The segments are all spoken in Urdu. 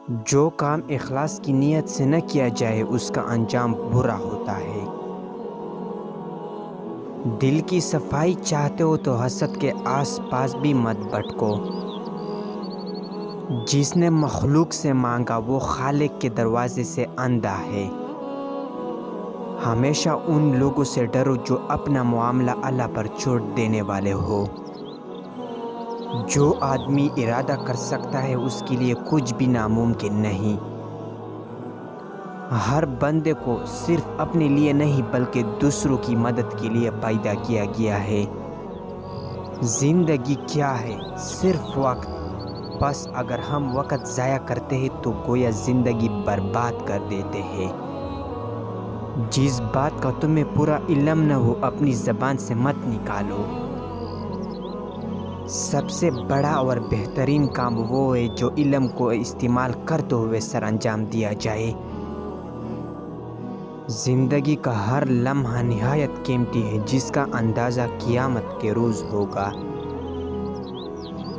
جو کام اخلاص کی نیت سے نہ کیا جائے اس کا انجام برا ہوتا ہے۔ دل کی صفائی چاہتے ہو تو حسد کے آس پاس بھی مت بھٹکو۔ جس نے مخلوق سے مانگا وہ خالق کے دروازے سے اندھا ہے۔ ہمیشہ ان لوگوں سے ڈرو جو اپنا معاملہ اللہ پر چھوڑ دینے والے ہو۔ جو آدمی ارادہ کر سکتا ہے اس کے لیے کچھ بھی ناممکن نہیں۔ ہر بندے کو صرف اپنے لیے نہیں بلکہ دوسروں کی مدد کے لیے پیدا کیا گیا ہے۔ زندگی کیا ہے؟ صرف وقت۔ بس اگر ہم وقت ضائع کرتے ہیں تو گویا زندگی برباد کر دیتے ہیں۔ جس بات کا تمہیں پورا علم نہ ہو اپنی زبان سے مت نکالو۔ سب سے بڑا اور بہترین کام وہ ہے جو علم کو استعمال کرتے ہوئے سر انجام دیا جائے۔ زندگی کا ہر لمحہ نہایت قیمتی ہے جس کا اندازہ قیامت کے روز ہوگا۔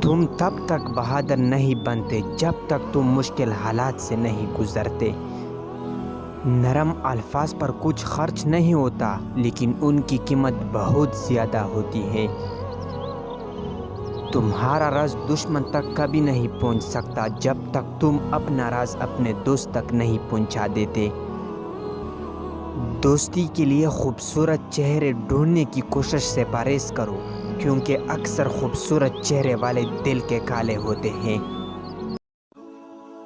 تم تب تک بہادر نہیں بنتے جب تک تم مشکل حالات سے نہیں گزرتے۔ نرم الفاظ پر کچھ خرچ نہیں ہوتا لیکن ان کی قیمت بہت زیادہ ہوتی ہے۔ تمہارا راز دشمن تک کبھی نہیں پہنچ سکتا جب تک تم اپنا راز اپنے دوست تک نہیں پہنچا دیتے۔ دوستی کے لیے خوبصورت چہرے ڈھونڈنے کی کوشش سے پرہیز کرو کیونکہ اکثر خوبصورت چہرے والے دل کے کالے ہوتے ہیں۔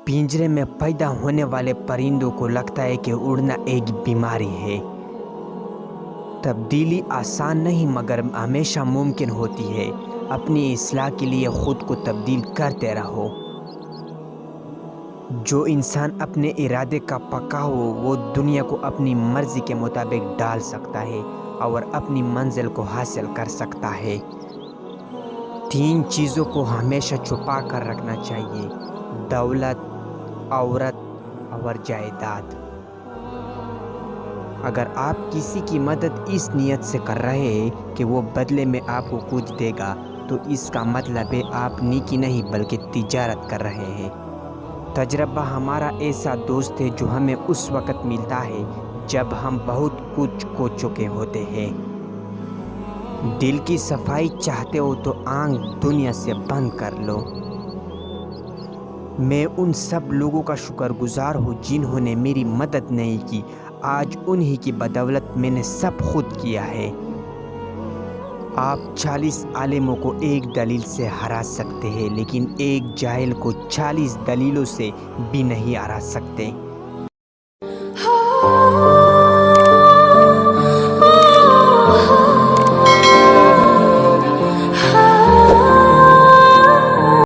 پنجرے میں پیدا ہونے والے پرندوں کو لگتا ہے کہ اڑنا ایک بیماری ہے۔ تبدیلی آسان نہیں مگر ہمیشہ ممکن ہوتی ہے۔ اپنی اصلاح کے لیے خود کو تبدیل کرتے رہو۔ جو انسان اپنے ارادے کا پکا ہو وہ دنیا کو اپنی مرضی کے مطابق ڈال سکتا ہے اور اپنی منزل کو حاصل کر سکتا ہے۔ 3 چیزوں کو ہمیشہ چھپا کر رکھنا چاہیے: دولت، عورت اور جائیداد۔ اگر آپ کسی کی مدد اس نیت سے کر رہے ہیں کہ وہ بدلے میں آپ کو کچھ دے گا تو اس کا مطلب ہے آپ نیکی نہیں بلکہ تجارت کر رہے ہیں۔ تجربہ ہمارا ایسا دوست ہے جو ہمیں اس وقت ملتا ہے جب ہم بہت کچھ کھو چکے ہوتے ہیں۔ دل کی صفائی چاہتے ہو تو آنکھ دنیا سے بند کر لو۔ میں ان سب لوگوں کا شکر گزار ہوں جنہوں نے میری مدد نہیں کی۔ آج انہی کی بدولت میں نے سب خود کیا ہے۔ آپ 40 عالموں کو ایک دلیل سے ہرا سکتے ہیں لیکن ایک جاہل کو 40 دلیلوں سے بھی نہیں ہرا سکتے۔